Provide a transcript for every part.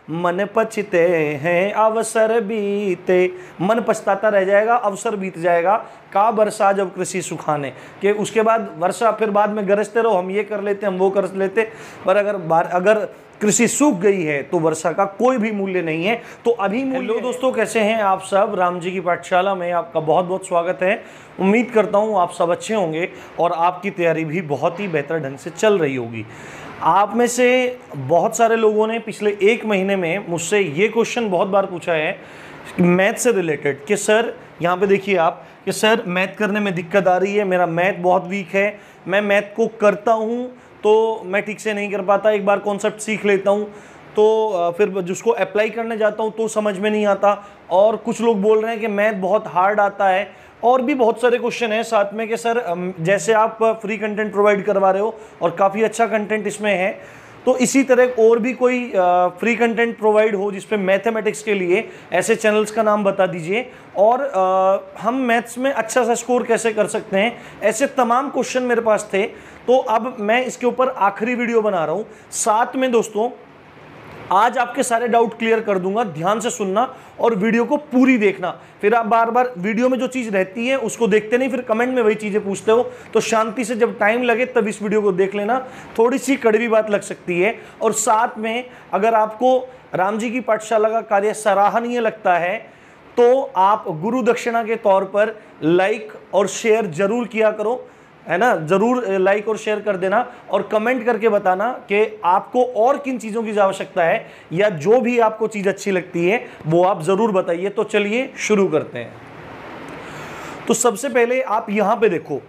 मन पछते हैं अवसर बीते, मन पछताता रह जाएगा, अवसर बीत जाएगा। का बरसा जब कृषि सुखाने, कि उसके बाद वर्षा, फिर बाद में गरजते रहो, हम ये कर लेते, हम वो कर लेते, पर अगर कृषि सूख गई है तो वर्षा का कोई भी मूल्य नहीं है। तो अभी हेलो दोस्तों, कैसे हैं आप सब? राम जी की पाठशाला में आपका बहुत बहुत स्वागत है। उम्मीद करता हूँ आप सब अच्छे होंगे और आपकी तैयारी भी बहुत ही बेहतर ढंग से चल रही होगी। आप में से बहुत सारे लोगों ने पिछले एक महीने में मुझसे ये क्वेश्चन बहुत बार पूछा है मैथ से रिलेटेड, कि सर यहाँ पे देखिए आप, कि सर मैथ करने में दिक्कत आ रही है, मेरा मैथ बहुत वीक है, मैं मैथ को करता हूँ तो मैं ठीक से नहीं कर पाता, एक बार कॉन्सेप्ट सीख लेता हूँ तो फिर जिसको अप्लाई करने जाता हूँ तो समझ में नहीं आता, और कुछ लोग बोल रहे हैं कि मैथ बहुत हार्ड आता है, और भी बहुत सारे क्वेश्चन हैं साथ में कि सर जैसे आप फ्री कंटेंट प्रोवाइड करवा रहे हो और काफ़ी अच्छा कंटेंट इसमें है, तो इसी तरह और भी कोई फ्री कंटेंट प्रोवाइड हो जिसपे मैथमेटिक्स के लिए, ऐसे चैनल्स का नाम बता दीजिए, और हम मैथ्स में अच्छा सा स्कोर कैसे कर सकते हैं। ऐसे तमाम क्वेश्चन मेरे पास थे, तो अब मैं इसके ऊपर आखिरी वीडियो बना रहा हूँ। साथ में दोस्तों आज आपके सारे डाउट क्लियर कर दूंगा, ध्यान से सुनना और वीडियो को पूरी देखना। फिर आप बार बार वीडियो में जो चीज़ रहती है उसको देखते नहीं, फिर कमेंट में वही चीज़ें पूछते हो, तो शांति से जब टाइम लगे तब इस वीडियो को देख लेना। थोड़ी सी कड़वी बात लग सकती है, और साथ में अगर आपको राम जी की पाठशाला का कार्य सराहनीय लगता है तो आप गुरु दक्षिणा के तौर पर लाइक और शेयर जरूर किया करो, है ना। जरूर लाइक और शेयर कर देना और कमेंट करके बताना कि आपको और किन चीज़ों की आवश्यकता है, या जो भी आपको चीज़ अच्छी लगती है वो आप ज़रूर बताइए। तो चलिए शुरू करते हैं। तो सबसे पहले आप यहाँ पे देखो,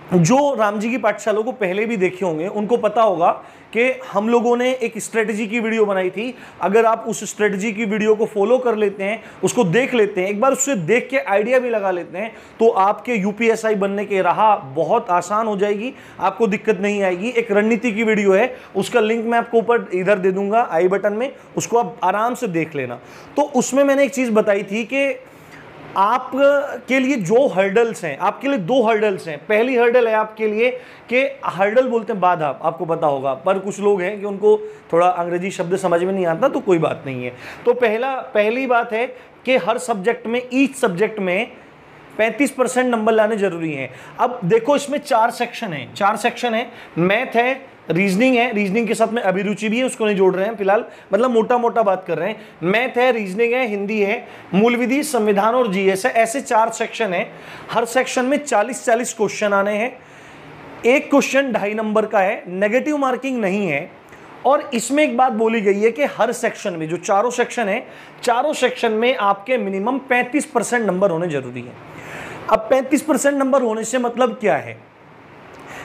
जो राम जी की पाठशाला को पहले भी देखे होंगे उनको पता होगा कि हम लोगों ने एक स्ट्रेटजी की वीडियो बनाई थी। अगर आप उस स्ट्रेटजी की वीडियो को फॉलो कर लेते हैं, उसको देख लेते हैं, एक बार उससे देख के आइडिया भी लगा लेते हैं, तो आपके यूपीएसआई बनने की राह बहुत आसान हो जाएगी, आपको दिक्कत नहीं आएगी। एक रणनीति की वीडियो है, उसका लिंक मैं आपको ऊपर इधर दे दूंगा आई बटन में, उसको आप आराम से देख लेना। तो उसमें मैंने एक चीज़ बताई थी कि आप के लिए जो हर्डल्स हैं, आपके लिए दो हर्डल्स हैं। पहली हर्डल है आपके लिए, कि हर्डल बोलते हैं बाधा, आपको पता होगा, पर कुछ लोग हैं कि उनको थोड़ा अंग्रेजी शब्द समझ में नहीं आता, तो कोई बात नहीं है। तो पहली बात है कि हर सब्जेक्ट में, ईच सब्जेक्ट में 35% नंबर लाने जरूरी हैं। अब देखो इसमें 4 सेक्शन है, मैथ है, रीजनिंग है, रीजनिंग के साथ में अभिरुचि भी है, उसको नहीं जोड़ रहे हैं फिलहाल, मतलब मोटा मोटा बात कर रहे हैं। मैथ है, रीजनिंग है, हिंदी है, मूल विधि, संविधान और जीएस है। ऐसे 4 सेक्शन है। हर सेक्शन में 40-40 क्वेश्चन आने हैं। एक क्वेश्चन 2.5 नंबर का है, नेगेटिव मार्किंग नहीं है। और इसमें एक बात बोली गई है कि हर सेक्शन में, जो चारों सेक्शन है, चारों सेक्शन में आपके मिनिमम 35% नंबर होने जरूरी है। अब 35% नंबर होने से मतलब क्या है,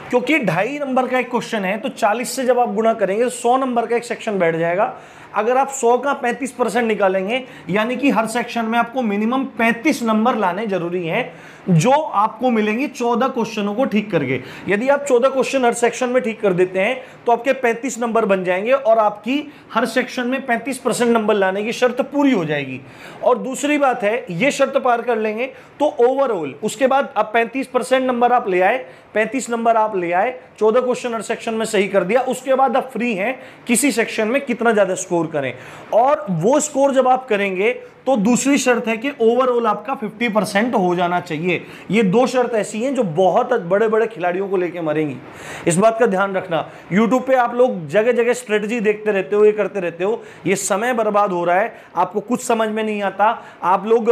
क्योंकि 2.5 नंबर का एक क्वेश्चन है, तो 40 से जब आप गुणा करेंगे 100 नंबर का एक सेक्शन बैठ जाएगा। अगर आप 100 का 35% निकालेंगे, यानी कि हर सेक्शन में आपको मिनिमम 35 नंबर लाने जरूरी हैं, जो आपको मिलेंगे 14 क्वेश्चनों को ठीक करके। यदि आप 14 क्वेश्चन हर सेक्शन में ठीक कर देते हैं तो आपके 35 नंबर बन जाएंगे, और आपकी हर सेक्शन में 35% नंबर लाने की शर्त पूरी हो जाएगी। और दूसरी बात है, ये शर्त पार कर लेंगे तो ओवरऑल उसके बाद अब 35% नंबर आप ले आए, 35 नंबर आप ले आए, 14 क्वेश्चन हर सेक्शन में सही कर दिया, उसके बाद आप फ्री हैं किसी सेक्शन में कितना ज्यादा स्कोर करें। और वो स्कोर जब आप करेंगे तो दूसरी शर्त है कि ओवरऑल आपका 50% हो जाना चाहिए। ये 2 शर्त ऐसी हैं जो बहुत बड़े बड़े खिलाड़ियों को लेके मरेंगी, इस बात का ध्यान रखना। यूट्यूब पे आप लोग जगह जगह स्ट्रेटजी देखते रहते हो, ये करते रहते हो, ये समय बर्बाद हो रहा है, आपको कुछ समझ में नहीं आता। आप लोग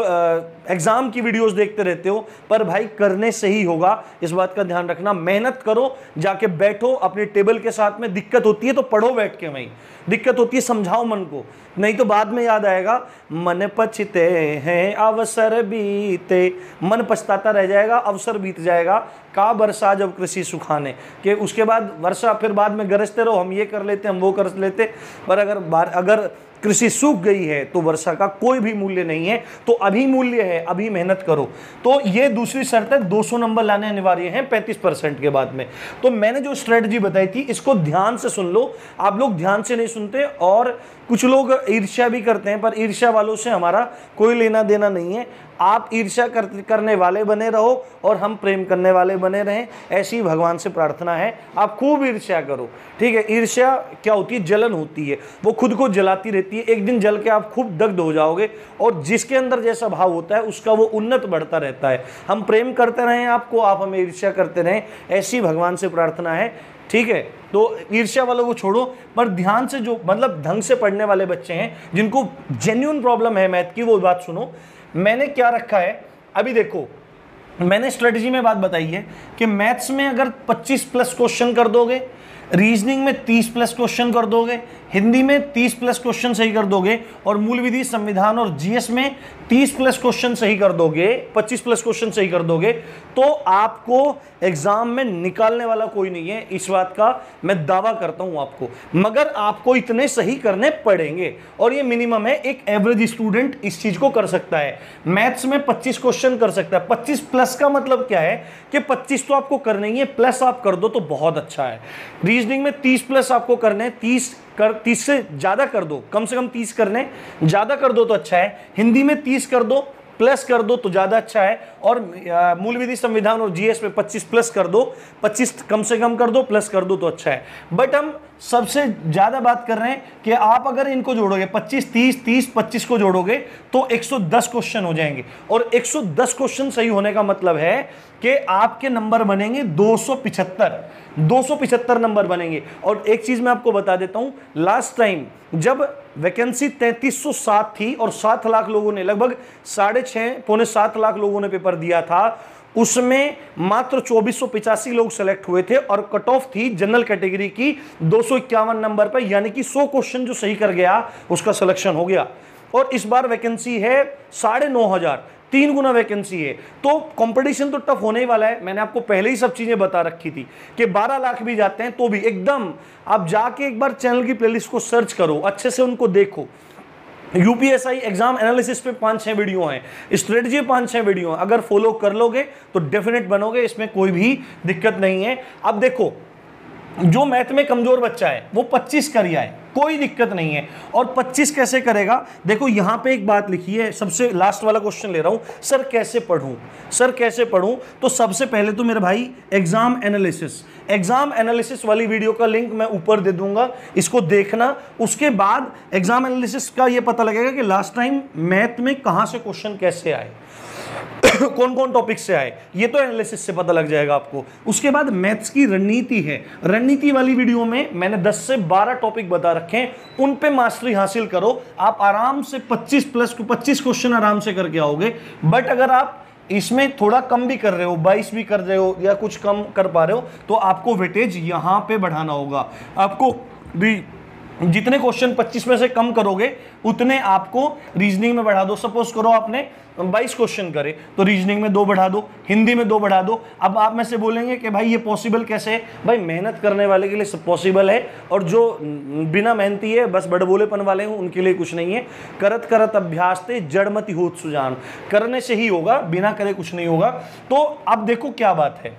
एग्जाम की वीडियोस देखते रहते हो, पर भाई करने से ही होगा, इस बात का ध्यान रखना। मेहनत करो, जाके बैठो अपने टेबल के साथ में, दिक्कत होती है तो पढ़ो बैठ के, वहीं दिक्कत होती है समझाओ मन को, नहीं तो बाद में याद आएगा मन पछते हैं अवसर बीते, मन पछताता रह जाएगा, अवसर बीत जाएगा। का बरसा जब कृषि सुखाने, कि उसके बाद वर्षा, फिर बाद में गरजते रहो, हम ये कर लेते, हम वो कर लेते, पर अगर कृषि सूख गई है तो वर्षा का कोई भी मूल्य नहीं है। तो अभी मूल्य है, अभी मेहनत करो। तो ये दूसरी शर्त है, 200 नंबर लाने अनिवार्य हैं 35% के बाद में। तो मैंने जो स्ट्रेटजी बताई थी इसको ध्यान से सुन लो, आप लोग ध्यान से नहीं सुनते और कुछ लोग ईर्ष्या भी करते हैं, पर ईर्ष्या वालों से हमारा कोई लेना देना नहीं है। आप ईर्ष्या करने वाले बने रहो और हम प्रेम करने वाले बने रहें, ऐसी भगवान से प्रार्थना है। आप खूब ईर्ष्या करो, ठीक है। ईर्ष्या क्या होती है? जलन होती है, वो खुद को जलाती रहती है। एक दिन जल के आप खूब दग्ध हो जाओगे, और जिसके अंदर जैसा भाव होता है उसका वो उन्नत बढ़ता रहता है। हम प्रेम करते रहें आपको, आप हमें ईर्ष्या करते रहें, ऐसी भगवान से प्रार्थना है, ठीक है। तो ईर्ष्या वालों को छोड़ो, पर ध्यान से जो मतलब ढंग से पढ़ने वाले बच्चे हैं, जिनको जेन्युइन प्रॉब्लम है मैथ की, वो बात सुनो। मैंने क्या रखा है, अभी देखो, मैंने स्ट्रेटजी में बात बताई है कि मैथ्स में अगर 25 प्लस क्वेश्चन कर दोगे, रीजनिंग में 30 प्लस क्वेश्चन कर दोगे, हिंदी में 30 प्लस क्वेश्चन सही कर दोगे, और मूल विधि, संविधान और जीएस में 30 प्लस क्वेश्चन सही कर दोगे, 25 प्लस क्वेश्चन सही कर दोगे, तो आपको एग्जाम में निकालने वाला कोई नहीं है। इस बात का मैं दावा करता हूं आपको, मगर आपको इतने सही करने पड़ेंगे, और ये मिनिमम है। एक एवरेज स्टूडेंट इस चीज को कर सकता है। मैथ्स में 25 क्वेश्चन कर सकता है। 25 प्लस का मतलब क्या है कि 25 तो आपको करने ही है, प्लस आप कर दो तो बहुत अच्छा है। रीजनिंग में 30 प्लस आपको करने, 30 से ज्यादा कर दो, कम से कम 30 करने, ज्यादा कर दो तो अच्छा है। हिंदी में 30 कर दो, प्लस कर दो तो ज्यादा अच्छा है। और मूल विधि, संविधान और जीएस में 25 प्लस कर दो, 25 कम से कम कर दो, प्लस कर दो तो अच्छा है। बट हम सबसे ज्यादा बात कर रहे हैं कि आप अगर इनको जोड़ोगे, 25 30 30 25 को जोड़ोगे तो 110 क्वेश्चन हो जाएंगे, और 110 क्वेश्चन सही होने का मतलब है कि आपके नंबर बनेंगे 275 नंबर बनेंगे। और एक चीज मैं आपको बता देता हूं, लास्ट टाइम जब वैकेंसी 3307 थी और 7 लाख लोगों ने, लगभग 6.5 पौने 7 लाख लोगों ने पेपर दिया था, उसमें मात्र 2485 लोग सेलेक्ट हुए थे, और कट ऑफ थी जनरल कैटेगरी की 251 नंबर पर, यानी कि 100 क्वेश्चन जो सही कर गया उसका सिलेक्शन हो गया। और इस बार वैकेंसी है 9500, 3 गुना वैकेंसी है। तो कंपटीशन तो टफ होने ही वाला है। मैंने आपको पहले ही सब चीजें बता रखी थी कि 12 लाख भी जाते हैं तो भी एकदम, आप जाके एक बार चैनल की प्लेलिस्ट को सर्च करो, अच्छे से उनको देखो। यूपीएसआई एग्जाम एनालिसिस पे 5-6 वीडियो हैं, स्ट्रेटजी 5-6 वीडियो हैं, अगर फॉलो कर लोगे तो डेफिनेट बनोगे, इसमें कोई भी दिक्कत नहीं है। अब देखो, जो मैथ में कमजोर बच्चा है वो 25 कर आए, कोई दिक्कत नहीं है। और 25 कैसे करेगा? देखो यहां पे एक बात लिखी है, सबसे लास्ट वाला क्वेश्चन ले रहा हूं, सर कैसे पढ़ूं, सर कैसे पढ़ूं? तो सबसे पहले तो मेरे भाई एग्जाम एनालिसिस वाली वीडियो का लिंक मैं ऊपर दे दूंगा, इसको देखना। उसके बाद एग्जाम एनालिसिस का ये पता लगेगा कि लास्ट टाइम मैथ में कहां से क्वेश्चन कैसे आए, कौन कौन टॉपिक से आए, ये तो एनालिसिस से पता लग जाएगा आपको। उसके बाद मैथ्स की रणनीति है, रणनीति वाली वीडियो में मैंने 10 से 12 टॉपिक बता रखे हैं, उन पे मास्टरी हासिल करो, आप आराम से 25 क्वेश्चन आराम से करके आओगे। बट अगर आप इसमें थोड़ा कम भी कर रहे हो, 22 भी कर रहे हो या कुछ कम कर पा रहे हो, तो आपको वेटेज यहां पे बढ़ाना होगा। आपको भी जितने क्वेश्चन 25 में से कम करोगे उतने आपको रीजनिंग में बढ़ा दो। सपोज करो आपने 22 क्वेश्चन करे तो रीजनिंग में 2 बढ़ा दो, हिंदी में 2 बढ़ा दो। अब आप में से बोलेंगे कि भाई ये पॉसिबल कैसे है? भाई मेहनत करने वाले के लिए सब पॉसिबल है, और जो बिना मेहनती है, बस बड़बोलेपन वाले हैं, उनके लिए कुछ नहीं है। करत करत अभ्यास ते जड़मति होत सुजान, करने से ही होगा, बिना करे कुछ नहीं होगा। तो अब देखो क्या बात है,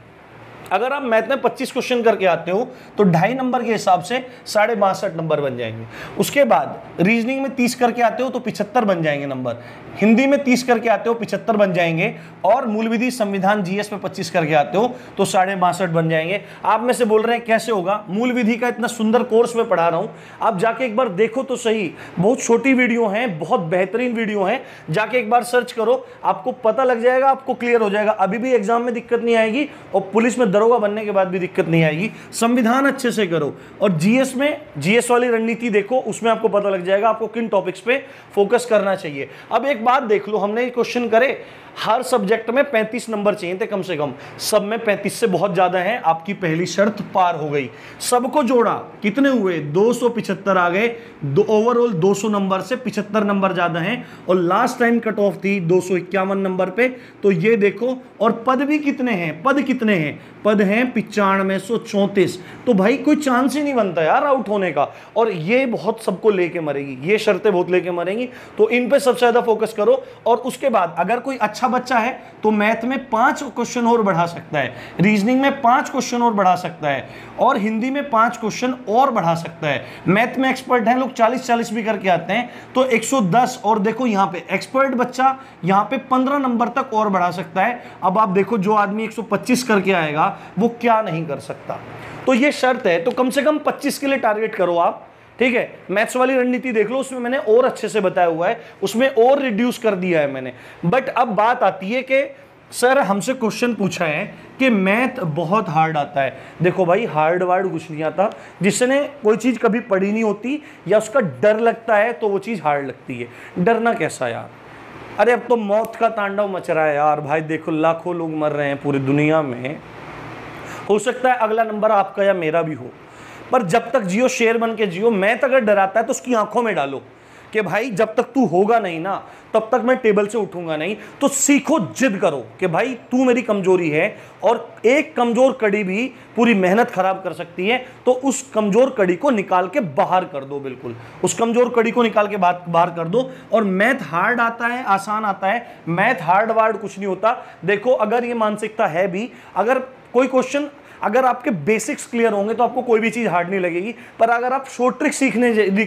अगर आप मैथ में 25 क्वेश्चन करके आते हो तो 2.5 नंबर के हिसाब से 62.5 नंबर बन जाएंगे। उसके बाद रीजनिंग में 30 करके आते हो तो 75 बन जाएंगे नंबर, हिंदी में 30 करके आते हो 75 बन जाएंगे, और मूल विधि, संविधान, जीएस में 25 करके आते हो तो 62.5 बन जाएंगे। आप में से बोल रहे हैं कैसे होगा? मूल विधि का इतना सुंदर कोर्स में पढ़ा रहा हूं, आप जाके एक बार देखो तो सही, बहुत छोटी वीडियो है, बहुत बेहतरीन वीडियो है, जाके एक बार सर्च करो, आपको पता लग जाएगा, आपको क्लियर हो जाएगा। अभी भी एग्जाम में दिक्कत नहीं आएगी, और पुलिस में दरोगा बनने के बाद भी दिक्कत नहीं आएगी। संविधान अच्छे से करो, और जीएस में जीएस वाली रणनीति देखो, उसमें आपको पता लग जाएगा आपको किन टॉपिक्स पे फोकस करना चाहिए। अब एक बात देख लो, हमने ये क्वेश्चन करे, हर सब्जेक्ट में 35 नंबर चाहिए थे कम से कम, सब में 35 से बहुत ज्यादा है, आपकी पहली शर्त पार हो गई। सबको जोड़ा, कितने हुए? 275 आ गए, ओवरऑल 200 नंबर से 75 नंबर ज्यादा हैं, और लास्ट टाइम कट ऑफ थी 251 नंबर पे। तो ये देखो, और पद भी कितने हैं? पद कितने हैं? पद हैं 9534। तो भाई कोई चांस ही नहीं बनता यार आउट होने का, और ये बहुत सबको लेके मरेगी, ये शर्तें बहुत लेके मरेंगी, तो इन पे सबसे ज्यादा फोकस फोकस करो। और उसके बाद अगर कोई अच्छा बच्चा है तो मैथ में 5 क्वेश्चन और बढ़ा सकता है, रीजनिंग में 5 क्वेश्चन और बढ़ा सकता है, और हिंदी में 5 क्वेश्चन और बढ़ा सकता है। मैथ में एक्सपर्ट हैं लोग 40-40 भी करके आते हैं तो 110, और देखो यहाँ पे एक्सपर्ट बच्चा यहाँ पे 15 नंबर तक और बढ़ा सकता है। अब आप देखो जो आदमी 125 करके आएगा वो क्या नहीं कर सकता। तो ये शर्त है, तो कम से कम 25 के लिए टारगेट करो आप, ठीक है। मैथ्स वाली रणनीति देख लो, उसमें मैंने और अच्छे से बताया हुआ है, उसमें और रिड्यूस कर दिया है मैंने। बट अब बात आती है कि सर हमसे क्वेश्चन पूछा है कि मैथ बहुत हार्ड आता है। देखो भाई, हार्ड वार्ड कुछ नहीं आता, जिसने कोई चीज़ कभी पढ़ी नहीं होती या उसका डर लगता है तो वो चीज़ हार्ड लगती है। डरना कैसा यार, अरे अब तो मौत का तांडव मच रहा है यार। भाई देखो, लाखों लोग मर रहे हैं पूरी दुनिया में, हो सकता है अगला नंबर आपका या मेरा भी हो, पर जब तक जियो शेर बन के जियो। मैथ अगर डराता है तो उसकी आंखों में डालो कि भाई जब तक तू होगा नहीं ना तब तक मैं टेबल से उठूंगा नहीं। तो सीखो, जिद करो कि भाई तू मेरी कमजोरी है, और एक कमजोर कड़ी भी पूरी मेहनत खराब कर सकती है। तो उस कमजोर कड़ी को निकाल के बाहर कर दो, बिल्कुल उस कमजोर कड़ी को निकाल के बाहर कर दो। और मैथ हार्ड आता है, आसान आता है, मैथ हार्ड वार्ड कुछ नहीं होता। देखो अगर ये मानसिकता है भी, अगर कोई क्वेश्चन, अगर आपके बेसिक्स क्लियर होंगे तो आपको कोई भी चीज़ हार्ड नहीं लगेगी। पर अगर आप शॉर्ट ट्रिक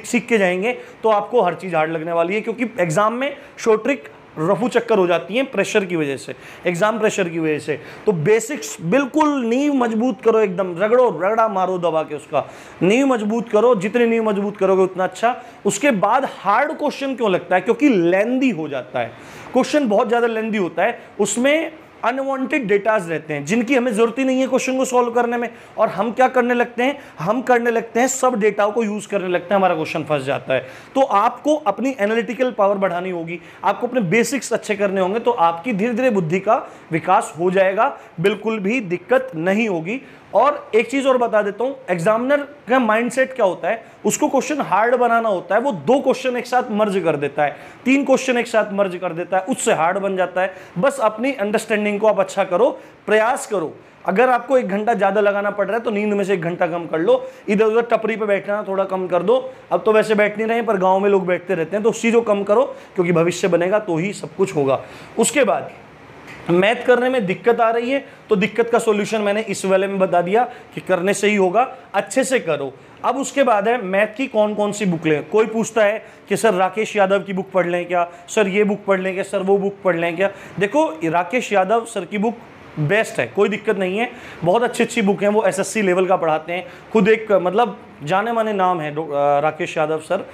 सीख के जाएंगे तो आपको हर चीज़ हार्ड लगने वाली है, क्योंकि एग्जाम में शॉर्ट ट्रिक रफू चक्कर हो जाती हैं प्रेशर की वजह से, एग्जाम प्रेशर की वजह से। तो बेसिक्स बिल्कुल नींव मजबूत करो, एकदम रगड़ा मारो दबा के उसका, नींव मजबूत करो। जितनी नींव मजबूत करोगे उतना अच्छा। उसके बाद हार्ड क्वेश्चन क्यों लगता है, क्योंकि लेंदी हो जाता है क्वेश्चन, बहुत ज़्यादा लेंदी होता है, उसमें अनवांटेड डेटाज रहते हैं जिनकी हमें जरूरत ही नहीं है क्वेश्चन को सॉल्व करने में। और हम क्या करने लगते हैं, हम करने लगते हैं सब डेटा को यूज करने लगते हैं, हमारा क्वेश्चन फंस जाता है। तो आपको अपनी एनालिटिकल पावर बढ़ानी होगी, आपको अपने बेसिक्स अच्छे करने होंगे, तो आपकी धीरे धीरे बुद्धि का विकास हो जाएगा, बिल्कुल भी दिक्कत नहीं होगी। और एक चीज और बता देता हूं, एग्जामिनर का माइंडसेट क्या होता है, उसको क्वेश्चन हार्ड बनाना होता है। वो 2 क्वेश्चन एक साथ मर्ज कर देता है, 3 क्वेश्चन एक साथ मर्ज कर देता है, उससे हार्ड बन जाता है। बस अपनी अंडरस्टैंडिंग को आप अच्छा करो, प्रयास करो। अगर आपको 1 घंटा ज्यादा लगाना पड़ रहा है तो नींद में से 1 घंटा कम कर लो, इधर उधर टपरी पे बैठना थोड़ा कम कर दो। अब तो वैसे बैठ नहीं रहे पर गांव में लोग बैठते रहते हैं, तो उस चीज को कम करो, क्योंकि भविष्य बनेगा तो ही सब कुछ होगा। उसके बाद मैथ करने में दिक्कत आ रही है तो दिक्कत का सॉल्यूशन मैंने इस वाले में बता दिया कि करने से ही होगा, अच्छे से करो। अब उसके बाद है मैथ की कौन कौन सी बुक लें। कोई पूछता है कि सर राकेश यादव की बुक पढ़ लें क्या, सर ये बुक पढ़ लें क्या, सर वो बुक पढ़ लें क्या। देखो राकेश यादव सर की बुक बेस्ट है, कोई दिक्कत नहीं है, बहुत अच्छी बुक हैं, वो एसएससी लेवल का पढ़ाते हैं, खुद एक मतलब जाने माने नाम है राकेश यादव सर।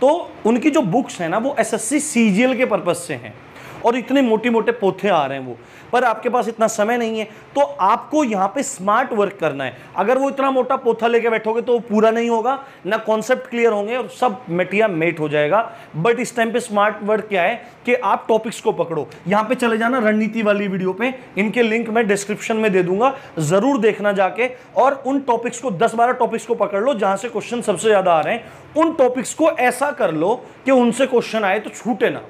तो उनकी जो बुक्स हैं ना वो एसएससी सीजीएल के पर्पज से हैं, और इतने मोटे मोटे पोथे आ रहे हैं वो, पर आपके पास इतना समय नहीं है। तो आपको यहाँ पे स्मार्ट वर्क करना है। अगर वो इतना मोटा पोथा लेके बैठोगे तो वो पूरा नहीं होगा, ना कॉन्सेप्ट क्लियर होंगे और सब मेटिया मेट हो जाएगा। बट इस टाइम पे स्मार्ट वर्क क्या है कि आप टॉपिक्स को पकड़ो। यहाँ पे चले जाना रणनीति वाली वीडियो पे, इनके लिंक मैं डिस्क्रिप्शन में दे दूंगा, जरूर देखना जाके। और उन टॉपिक्स को 10-12 टॉपिक्स को पकड़ लो जहां से क्वेश्चन सबसे ज्यादा आ रहे हैं। उन टॉपिक्स को ऐसा कर लो कि उनसे क्वेश्चन आए तो छूटे ना,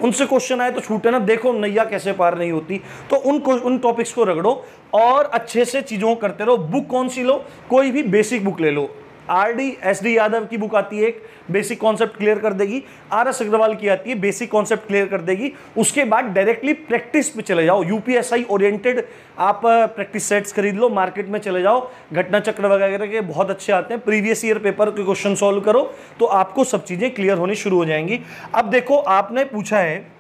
उनसे क्वेश्चन आए तो छूटे ना। देखो नैया कैसे पार नहीं होती। तो उन टॉपिक्स को रगड़ो और अच्छे से चीजों को करते रहो। बुक कौन सी लो, कोई भी बेसिक बुक ले लो। RD यादव की बुक आती है, एक बेसिक कॉन्सेप्ट क्लियर कर देगी। RS अग्रवाल की आती है, बेसिक कॉन्सेप्ट क्लियर कर देगी। उसके बाद डायरेक्टली प्रैक्टिस पे चले जाओ, UPSI ओरिएंटेड आप प्रैक्टिस सेट्स खरीद लो, मार्केट में चले जाओ, घटना चक्र वगैरह के बहुत अच्छे आते हैं। प्रीवियस ईयर पेपर के क्वेश्चन सॉल्व करो तो आपको सब चीजें क्लियर होनी शुरू हो जाएंगी। अब देखो आपने पूछा है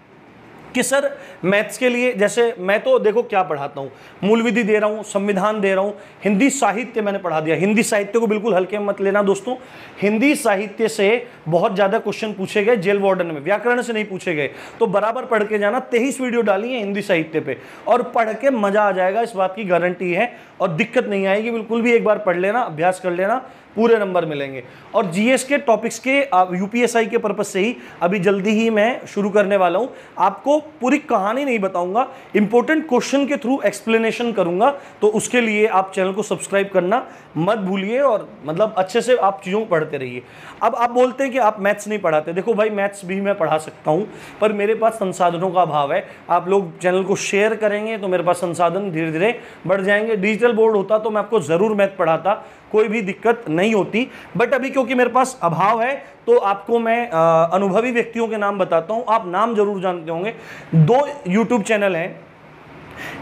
कि सर मैथ्स के लिए, जैसे मैं तो देखो क्या पढ़ाता हूँ, मूल विधि दे रहा हूँ, संविधान दे रहा हूँ, हिंदी साहित्य मैंने पढ़ा दिया। हिंदी साहित्य को बिल्कुल हल्के में मत लेना दोस्तों, हिंदी साहित्य से बहुत ज़्यादा क्वेश्चन पूछे गए जेल वार्डन में, व्याकरण से नहीं पूछे गए। तो बराबर पढ़ के जाना। 23 वीडियो डाली है हिंदी साहित्य पे, और पढ़ के मजा आ जाएगा, इस बात की गारंटी है, और दिक्कत नहीं आएगी बिल्कुल भी। एक बार पढ़ लेना, अभ्यास कर लेना, पूरे नंबर मिलेंगे। और जीएस के टॉपिक्स के यूपीएसआई के पर्पस से ही अभी जल्दी ही मैं शुरू करने वाला हूं। आपको पूरी कहानी नहीं बताऊंगा, इंपॉर्टेंट क्वेश्चन के थ्रू एक्सप्लेनेशन करूंगा। तो उसके लिए आप चैनल को सब्सक्राइब करना मत भूलिए, और मतलब अच्छे से आप चीज़ों को पढ़ते रहिए। अब आप बोलते हैं कि आप मैथ्स नहीं पढ़ाते। देखो भाई, मैथ्स भी मैं पढ़ा सकता हूं, पर मेरे पास संसाधनों का अभाव है। आप लोग चैनल को शेयर करेंगे तो मेरे पास संसाधन धीरे धीरे बढ़ जाएंगे। डिजिटल बोर्ड होता तो मैं आपको ज़रूर मैथ पढ़ाता, कोई भी दिक्कत नहीं होती। बट अभी क्योंकि मेरे पास अभाव है तो आपको मैं अनुभवी व्यक्तियों के नाम बताता हूं, आप नाम जरूर जानते होंगे। 2 यूट्यूब चैनल हैं।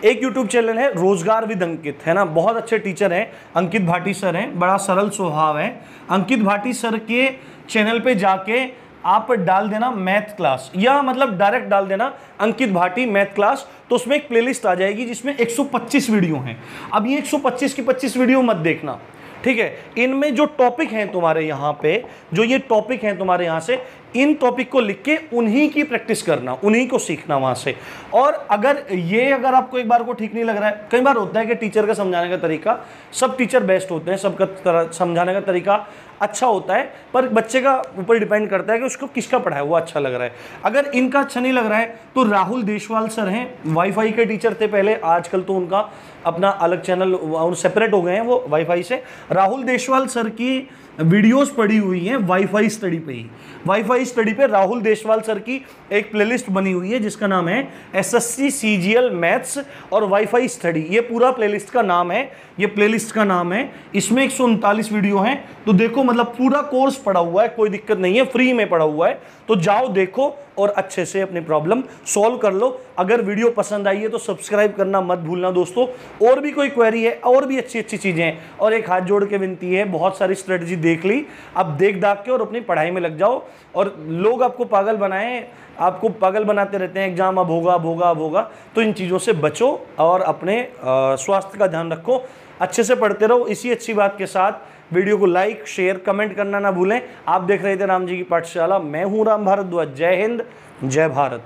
एक यूट्यूब चैनल है रोजगार विद अंकित, है ना, बहुत अच्छे टीचर हैं, अंकित भाटी सर हैं, बड़ा सरल स्वभाव है। अंकित भाटी सर के चैनल पे जाके आप डाल देना मैथ क्लास, या मतलब डायरेक्ट डाल देना अंकित भाटी मैथ क्लास, तो उसमें एक प्लेलिस्ट आ जाएगी जिसमें 125 वीडियो हैं। अब ये 125 की 25 वीडियो मत देखना, ठीक है। इनमें जो टॉपिक हैं तुम्हारे यहाँ पे, जो ये टॉपिक हैं तुम्हारे यहाँ से, इन टॉपिक को लिख के उन्हीं की प्रैक्टिस करना, उन्हीं को सीखना वहाँ से। और अगर आपको एक बार को ठीक नहीं लग रहा है, कई बार होता है कि टीचर का समझाने का तरीका, सब टीचर बेस्ट होते हैं, सबका समझाने का तरीका अच्छा होता है, पर बच्चे का ऊपर डिपेंड करता है कि उसको किसका पढ़ाया हुआ अच्छा लग रहा है। अगर इनका अच्छा नहीं लग रहा है तो राहुल देशवाल सर हैं, वाईफाई के टीचर थे पहले, आजकल तो उनका अपना अलग चैनल सेपरेट हो गए हैं वो वाईफाई से। राहुल देशवाल सर की वीडियोस पड़ी हुई हैं वाईफाई स्टडी पे ही। वाईफाई स्टडी पे राहुल देशवाल सर की एक प्लेलिस्ट बनी हुई है जिसका नाम है एसएससी सीजीएल मैथ्स और वाईफाई स्टडी, ये पूरा प्लेलिस्ट का नाम है, ये प्लेलिस्ट का नाम है। इसमें 139 वीडियो हैं, तो देखो मतलब पूरा कोर्स पड़ा हुआ है, कोई दिक्कत नहीं है, फ्री में पड़ा हुआ है, तो जाओ देखो और अच्छे से अपनी प्रॉब्लम सॉल्व कर लो। अगर वीडियो पसंद आई है तो सब्सक्राइब करना मत भूलना दोस्तों। और भी कोई क्वेरी है, और भी अच्छी अच्छी चीज़ें हैं, और एक हाथ जोड़ के विनती है, बहुत सारी स्ट्रेटजी देख ली, अब देख दाख के और अपनी पढ़ाई में लग जाओ। और लोग आपको पागल बनाएं, आपको पागल बनाते रहते हैं, एग्जाम अब होगा अब होगा अब होगा, तो इन चीज़ों से बचो और अपने स्वास्थ्य का ध्यान रखो, अच्छे से पढ़ते रहो। इसी अच्छी बात के साथ वीडियो को लाइक शेयर कमेंट करना ना भूलें। आप देख रहे थे राम जी की पाठशाला, मैं हूं राम भारद्वाज। जय हिंद, जय भारत।